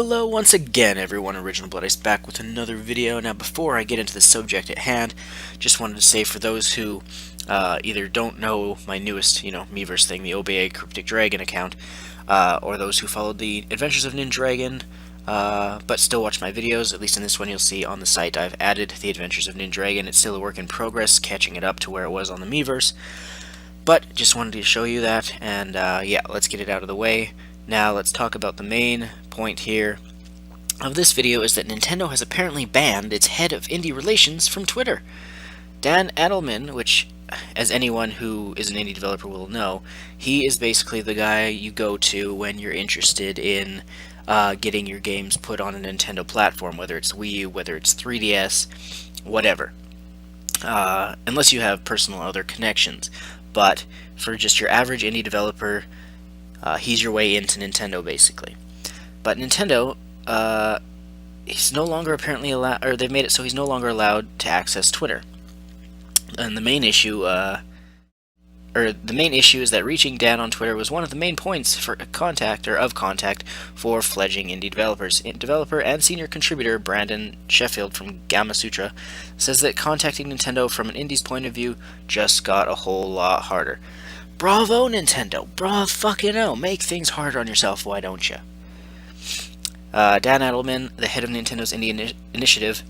Hello once again everyone, Original Blood Ice back with another video. Now before I get into the subject at hand, just wanted to say for those who either don't know my newest, Miiverse thing, the OBA Cryptic Dragon account, or those who followed the Adventures of Nindragon, but still watch my videos, at least in this one you'll see on the site I've added the Adventures of Nindragon. It's still a work in progress, catching it up to where it was on the Miiverse, but just wanted to show you that, and yeah, let's get it out of the way. Now let's talk about the main point here of this video is that Nintendo has apparently banned its head of indie relations from Twitter. Dan Adelman, which, as anyone who is an indie developer will know, he is basically the guy you go to when you're interested in getting your games put on a Nintendo platform, whether it's Wii U, whether it's 3DS, whatever. Unless you have personal other connections. But for just your average indie developer, he's your way into Nintendo, basically. But Nintendo, he's no longer apparently allowed, or they've made it so he's no longer allowed to access Twitter. And the main issue, is that reaching Dan on Twitter was one of the main points for contact for fledgling indie developers. Developer and senior contributor Brandon Sheffield from Gamma Sutra says that contacting Nintendo from an indie's point of view just got a whole lot harder. Bravo, Nintendo! Bravo fucking hell! Make things harder on yourself, why don't you? Dan Adelman, the head of Nintendo's Indie Initiative,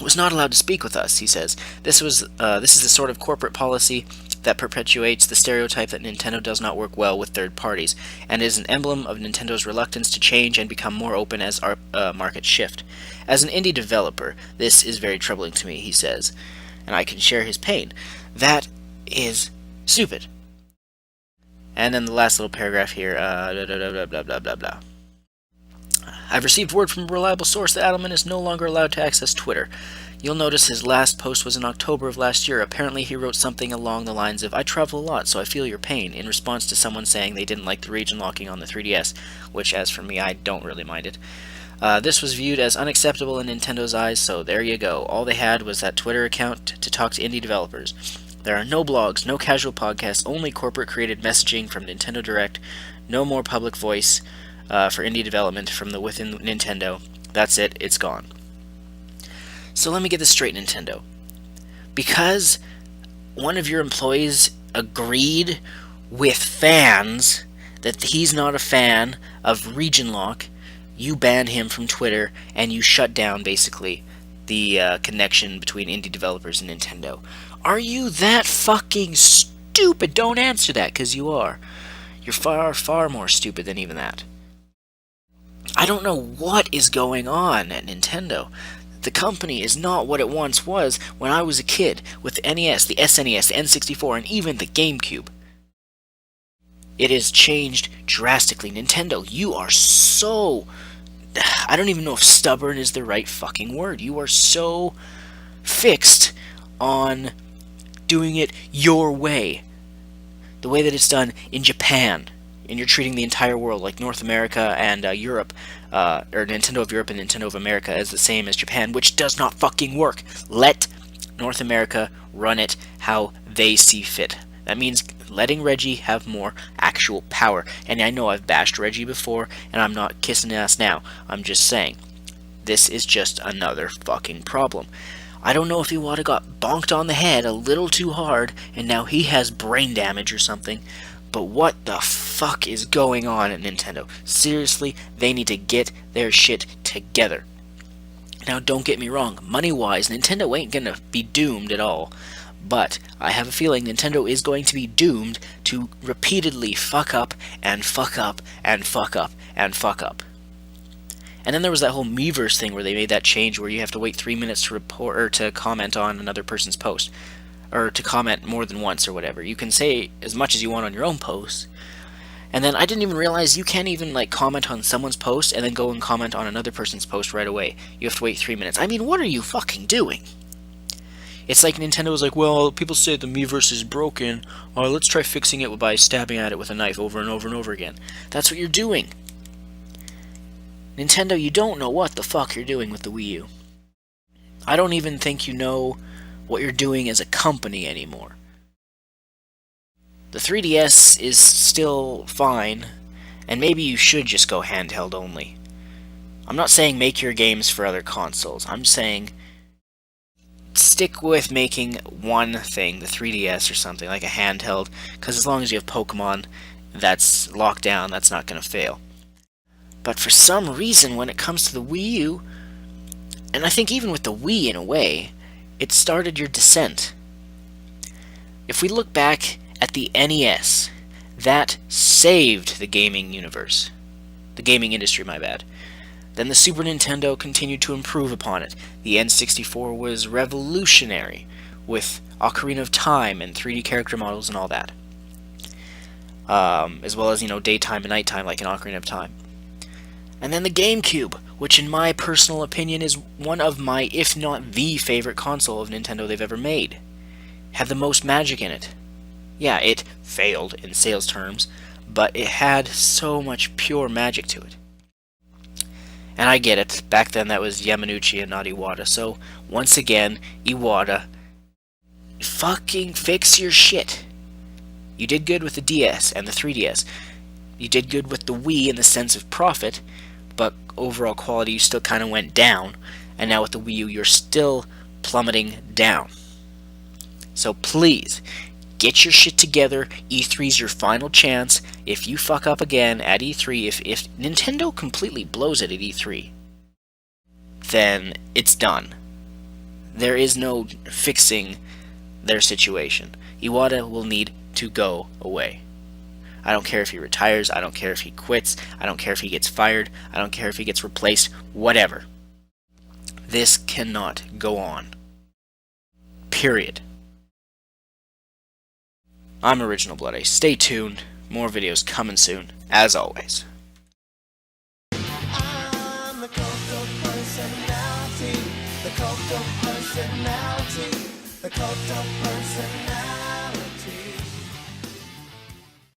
was not allowed to speak with us, he says. This is the sort of corporate policy that perpetuates the stereotype that Nintendo does not work well with third parties, and is an emblem of Nintendo's reluctance to change and become more open as our markets shift. As an indie developer, this is very troubling to me, he says, and I can share his pain. That is stupid. And then the last little paragraph here, blah, blah, blah, blah, blah. I've received word from a reliable source that Adelman is no longer allowed to access Twitter. You'll notice his last post was in October of last year. Apparently he wrote something along the lines of, "I travel a lot, so I feel your pain," in response to someone saying they didn't like the region locking on the 3DS, which, as for me, I don't really mind it. This was viewed as unacceptable in Nintendo's eyes, so there you go. All they had was that Twitter account to talk to indie developers. There are no blogs, no casual podcasts, only corporate-created messaging from Nintendo Direct, no more public voice for indie development from the within Nintendo. That's it, it's gone. So let me get this straight, Nintendo. Because one of your employees agreed with fans that he's not a fan of region lock, you ban him from Twitter and you shut down, basically, the connection between indie developers and Nintendo. Are you that fucking stupid? Don't answer that, because you are. You're far, far more stupid than even that. I don't know what is going on at Nintendo. The company is not what it once was when I was a kid, with the NES, the SNES, the N64, and even the GameCube. It has changed drastically. Nintendo, you are so... I don't even know if stubborn is the right fucking word. You are so fixed on doing it your way. The way that it's done in Japan. And you're treating the entire world, like North America and Europe, or Nintendo of Europe and Nintendo of America, as the same as Japan, which does not fucking work. Let North America run it how they see fit. That means letting Reggie have more actual power. And I know I've bashed Reggie before, and I'm not kissing ass now. I'm just saying, this is just another fucking problem. I don't know if Iwata got bonked on the head a little too hard, and now he has brain damage or something, but what the fuck is going on at Nintendo? Seriously, they need to get their shit together. Now, don't get me wrong, money-wise, Nintendo ain't gonna be doomed at all, but I have a feeling Nintendo is going to be doomed to repeatedly fuck up, and fuck up, and fuck up, and fuck up. And then there was that whole Miiverse thing where they made that change where you have to wait 3 minutes to report or to comment on another person's post, or to comment more than once or whatever. You can say as much as you want on your own post. And then I didn't even realize you can't even comment on someone's post and then go and comment on another person's post right away. You have to wait 3 minutes. I mean, what are you fucking doing? It's like Nintendo was like, well, people say the Miiverse is broken. Let's try fixing it by stabbing at it with a knife over and over and over again. That's what you're doing. Nintendo, you don't know what the fuck you're doing with the Wii U. I don't even think you know what you're doing as a company anymore. The 3DS is still fine, and maybe you should just go handheld only. I'm not saying make your games for other consoles. I'm saying stick with making one thing, the 3DS or something, like a handheld, because as long as you have Pokemon that's locked down, that's not going to fail. But for some reason, when it comes to the Wii U, and I think even with the Wii in a way, it started your descent. If we look back at the NES, that saved the gaming universe. The gaming industry, my bad. Then the Super Nintendo continued to improve upon it. The N64 was revolutionary, with Ocarina of Time and 3D character models and all that. As well as, daytime and nighttime like in Ocarina of Time. And then the GameCube, which in my personal opinion is one of my, if not the favorite console of Nintendo they've ever made. Had the most magic in it. Yeah, it failed in sales terms, but it had so much pure magic to it. And I get it, back then that was Yamauchi and not Iwata, so once again, Iwata, fucking fix your shit. You did good with the DS and the 3DS. You did good with the Wii in the sense of profit, but overall quality you still kind of went down, and now with the Wii U you're still plummeting down. So please, get your shit together. E3's your final chance. If you fuck up again at E3, if Nintendo completely blows it at E3, then it's done. There is no fixing their situation. Iwata will need to go away. I don't care if he retires, I don't care if he quits, I don't care if he gets fired, I don't care if he gets replaced, whatever. This cannot go on. Period. I'm Original Blood Ace. Stay tuned. More videos coming soon, as always. I'm the cult of personality, the cult of personality, the cult of personality.